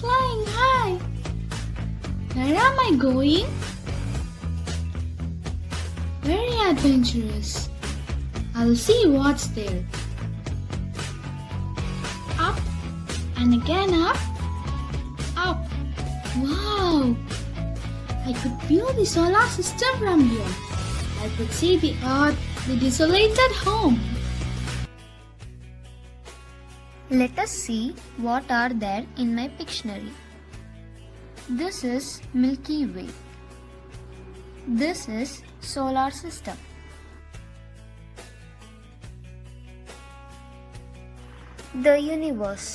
flying high. Where am I going? Very adventurous. I'll see what's there. Up and again up. Up. Wow! I could view the solar system from here. I could see the Earth, the desolated home. Let us see what are there in my Pictionary. This is Milky Way. This is solar system. The universe.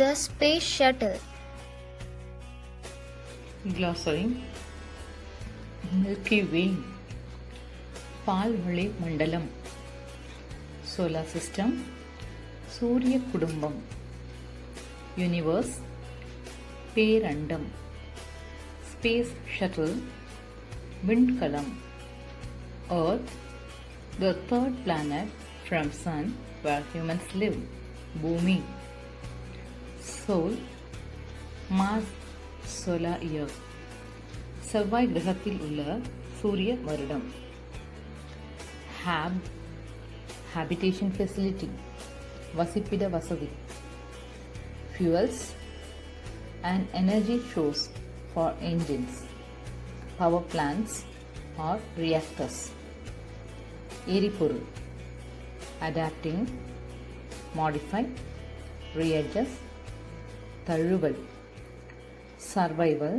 The space shuttle. Glossary. Milky Way. பால்வழி மண்டலம். Solar system. சூரிய குடும்பம். Universe. பேரண்டம். Space shuttle. விண்கலம். Earth. The third planet from Sun where humans live. பூமி. Sol. Mars. Solar year. செவ்வாய் கிரகத்தில் உள்ள சூரிய வருடம். Hab. Habitation facility. வசிப்பிட வசதி. Fuels. An energy source for engines, power plants or reactors. எரிபொருள். Adapting. Modify. Readjust. தழுவல். Survival.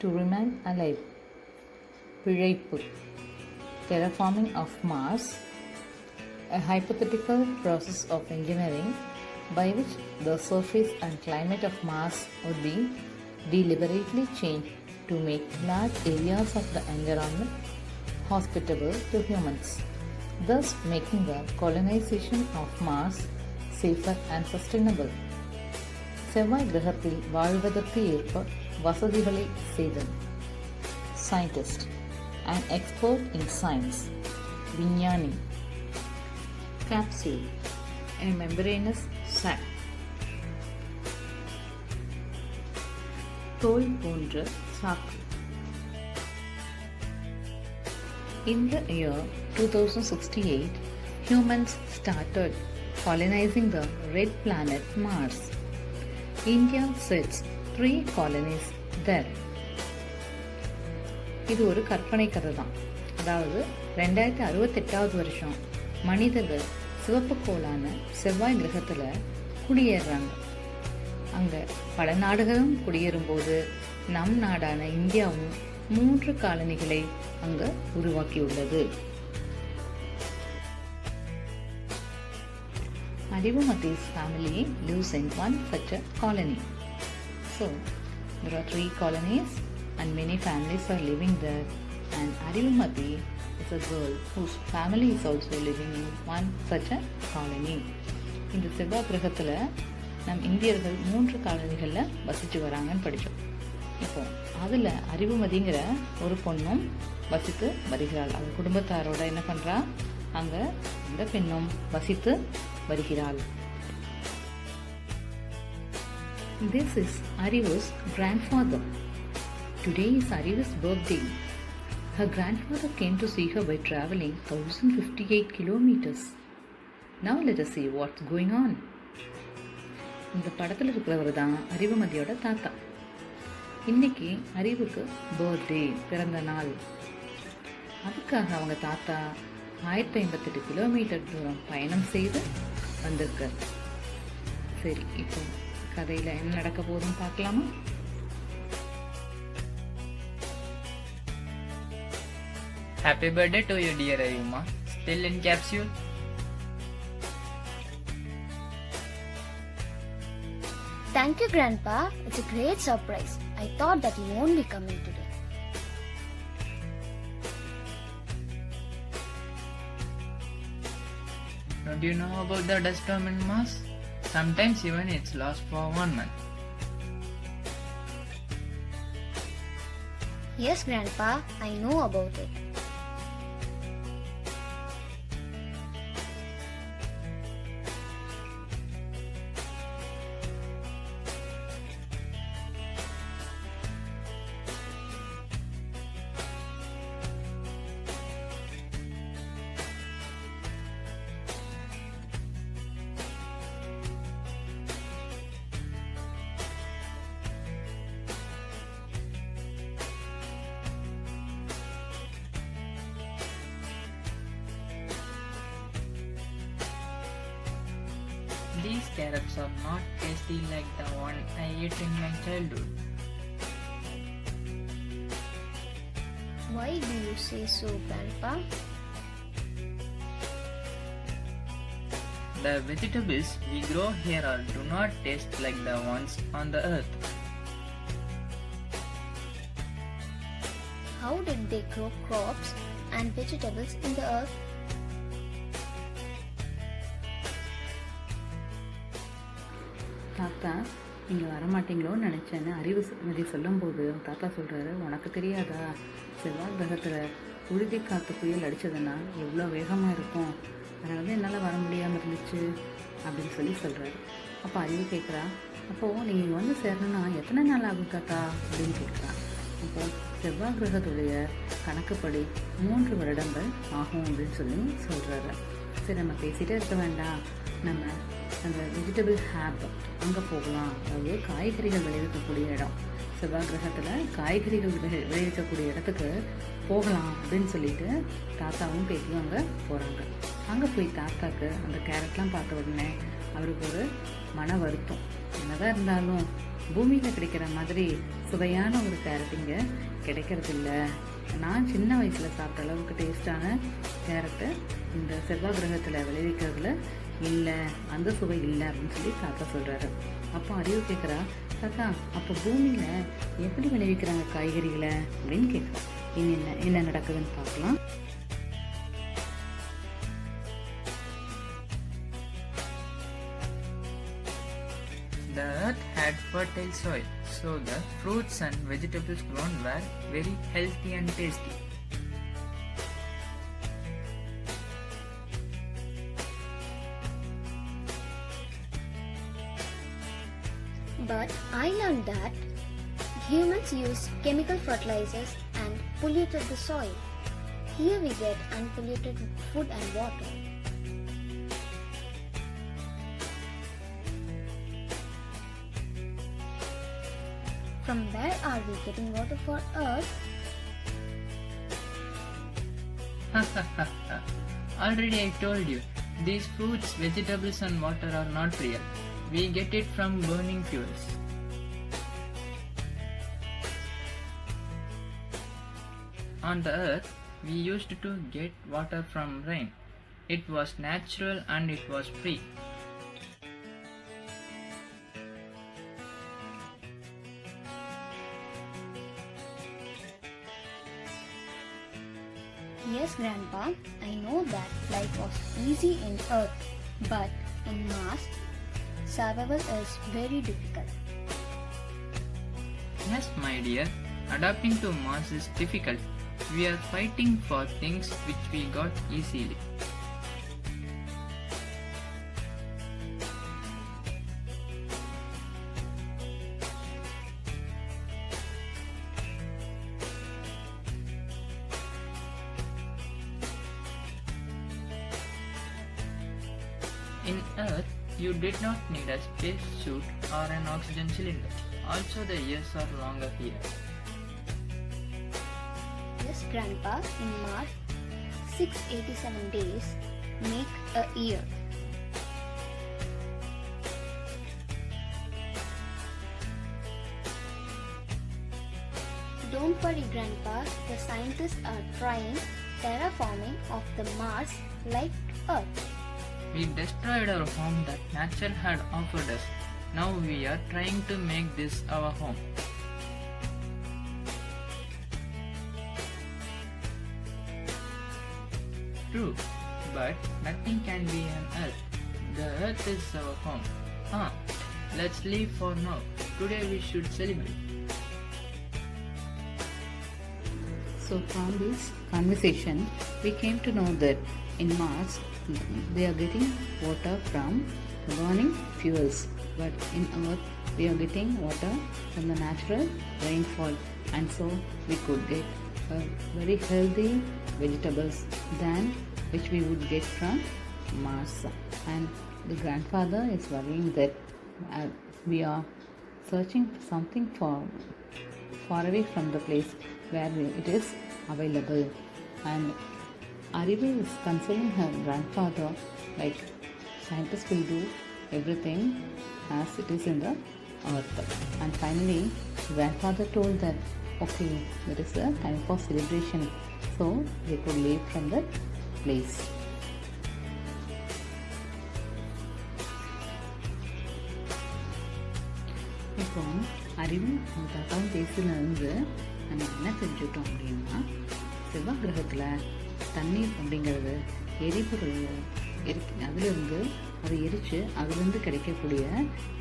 To remain alive. பிழைப்பு. Terraforming of Mars. A hypothetical process of engineering by which the surface and climate of Mars would be deliberately changed to make large areas of the environment hospitable to humans, thus making the colonization of Mars safer and sustainable. செவ்வாய் கிரகத்தில் வாழ்வதற்கு ஏற்ப வசதிகளை செய்தல். Scientist. An expert in science. விஞ்ஞானி. Capsule. A membranous sac. தோல் போன்ற சாக்கு. In the year 2068, humans started colonizing the red planet Mars. India sets 3 colonies there. இது ஒரு கற்பனை கதை தான். அதாவது 2068 வருஷம் மனிதர்கள் சிவப்பு கோளான செவ்வாய் கிரகத்தில் குடியேறாங்க. அங்கே பல நாடுகளும் குடியேறும்போது நம் நாடான இந்தியாவும் 3 காலனிகளை அங்கே உருவாக்கியுள்ளது. Adivumati's family lives in one such a colony. So, there are 3 colonies and many families are living there, and Adivumati is a girl whose family is also living in one such a colony. இந்த செவ்வாய் கிரகத்தில் நம் இந்தியர்கள் 3 காலனிகளில் வசித்து வராங்கன்னு படித்தோம். இப்போ அதில் அறிவுமதிங்கிற ஒரு பொண்ணும் வசித்து வருகிறாள். அவள் குடும்பத்தாரோட என்ன பண்ணுறா, அங்கே இந்த பெண்ணும் வசித்து வருகிறாள். This is Arivu's grandfather. Today is Arivu's birthday. Her grandfather came to see her by traveling 1058 kilometers. Now let us see what's going on. இந்த படத்தில் இருக்கிறவர் தான் அறிவுமதியோட தாத்தா. இன்னைக்கு அறிவுக்கு பர்த்டே, பிறந்த நாள். அதுக்காக அவங்க தாத்தா 1058 கிலோமீட்டர் தூரம் பயணம் செய்து வந்திருக்கார். சரி, இப்போ கதையில் என்ன நடக்க போகுதுன்னு பார்க்கலாமா? Happy birthday to you, dear Ayuma. Still in capsule? Thank you, Grandpa. It's a great surprise. I thought that you won't be coming today. Don't you know about the dust storm in Mars? Sometimes even it's lost for 1 month. Yes, Grandpa, I know about it. These carrots are not tasty like the one I ate in my childhood. Why do you say so, Grandpa? The vegetables we grow here do not taste like the ones on the earth. How did they grow crops and vegetables in the earth? தாத்தா நீங்கள் வரமாட்டீங்களோன்னு நினச்சேன்னு அறிவு மதி சொல்லும்போது தாத்தா சொல்கிறாரு, உனக்கு தெரியாதா, செவ்வாய் கிரகத்தில் உறுதி காற்று புயல் அடித்ததுன்னா எவ்வளோ வேகமாக இருக்கும், அதனால தான் என்னால் வர முடியாமல் இருந்துச்சு அப்படின்னு சொல்லி சொல்கிறாரு. அப்போ அறிவு கேட்குறா, அப்போது நீங்கள் இங்கே வந்து சேரணுன்னா எத்தனை நாள் ஆகும் தாத்தா அப்படின்னு கேட்குறான். அப்போது செவ்வாய் கிரகத்துடைய கணக்குப்படி 3 வருடங்கள் ஆகும் அப்படின்னு சொல்லி சொல்கிறாரு. சரி, நம்ம பேசிகிட்டே இருக்க வேண்டாம், நம்ம அந்த வெஜிடபிள் ஹேப் அங்கே போகலாம், அதாவது காய்கறிகள் விளைவிக்கக்கூடிய இடம், செவ்வாய் கிரகத்தில் காய்கறிகள் விளைவிக்கக்கூடிய இடத்துக்கு போகலாம் அப்படின்னு சொல்லிட்டு தாத்தாவும் பேத்தியும் அங்கே போகிறாங்க. அங்கே போய் தாத்தாக்கு அந்த கேரட்லாம் பார்த்த உடனே அவருக்கு ஒரு மன வருத்தம். என்னதான் இருந்தாலும் பூமியில் கிடைக்கிற மாதிரி சுவையான ஒரு கேரட் இங்கே கிடைக்கிறதில்ல, நான் சின்ன வயசில் சாப்பிட்ட அளவுக்கு டேஸ்டான கேரட்டு இந்த செவ்வாய் கிரகத்தில் விளைவிக்கிறதுல இல்லை, அந்த சுவை இல்லை அப்படின்னு சொல்லி தாத்தா சொல்கிறாரு. அப்போ அறிவு கேட்குறா, தாத்தா அப்போ பூமியில் எப்படி விளைவிக்கிறாங்க காய்கறிகளை அப்படின்னு கேட்குறா. என்ன நடக்குதுன்னு பார்க்கலாம். The earth had fertile soil, so the fruits and vegetables grown were very healthy and tasty. But I learned that humans use chemical fertilizers and polluted the soil. Here we get unpolluted food and water. From where are we getting water for Earth? Already I told you, these fruits, vegetables and water are not real. We get it from burning fuels. On the earth, we used to get water from rain. It was natural and it was free. Yes, Grandpa, I know that life was easy in Earth, but in Mars, survival is very difficult. Yes, my dear, adapting to Mars is difficult. We are fighting for things which we got easily. In Earth, you did not need a space suit or an oxygen cylinder. Also, the years are longer here. Yes, Grandpa, in Mars, 687 days make a year. Don't worry, Grandpa, the scientists are trying terraforming of the Mars like Earth. We destroyed our home that nature had offered us. Now we are trying to make this our home. True, but nothing can be on Earth. The Earth is our home. Let's leave for now. Today we should celebrate. So from this conversation, we came to know that in Mars, they are getting water from burning fuels, but in Earth, we are getting water from the natural rainfall, and so we could get very healthy vegetables than which we would get from Mars. And the grandfather is worrying that we are searching for something far away from the place where it is available. And Arivu is consoling her grandfather like scientists will do everything as it is in the earth. And finally, grandfather told that, okay, there is a time for celebration, so they could leave from the place. இப்போ அறிவும் அவங்க தாத்தாவும் பேசினது நம்ம என்ன தெரிஞ்சுக்கிட்டோம் அப்படின்னா, செவ்வாய் கிரகத்தில் தண்ணீர் அப்படிங்கிறது எரிபொருள் அதிலிருந்து அதை எரித்து அதுலேருந்து கிடைக்கக்கூடிய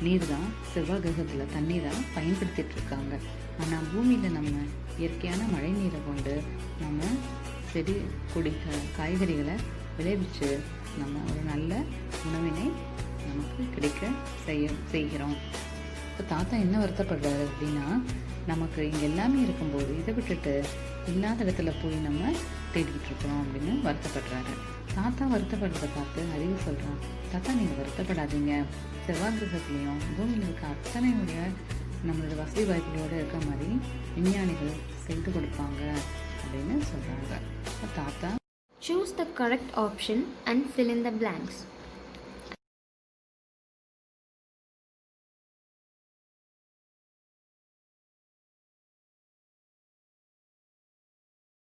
நீர் தான் செவ்வாய் கிரகத்தில் தண்ணீராக பயன்படுத்திகிட்டு இருக்காங்க. ஆனால் பூமியில் நம்ம இயற்கையான மழை நீரை கொண்டு நம்ம செடி கொடி காய்கறிகளை விளைவிச்சு நம்ம ஒரு நல்ல உணவினை நமக்கு கிடைக்க செய்கிறோம். இப்போ தாத்தா என்ன வருத்தப்படுறாரு அப்படின்னா, நமக்கு இங்கே எல்லாமே இருக்கும்போது இதை விட்டுட்டு இல்லாத இடத்துல போய் நம்ம தேடிக்கிட்டு இருக்கிறோம் அப்படின்னு வருத்தப்படுறாரு. தாத்தா வருத்தப்படுறதை பார்த்து அறிவு சொல்கிறான், தாத்தா நீங்கள் வருத்தப்படாதீங்க, செவ்வாய் கிரகத்துலேயும் பூமியில் இருக்க அத்தனையுடைய நம்மளோட வசதி வாய்ப்புகளோடு இருக்க மாதிரி விஞ்ஞானிகள் செய்து கொடுப்பாங்க அப்படின்னு சொல்கிறாங்க. தாத்தா Choose the correct option and fill in the blanks.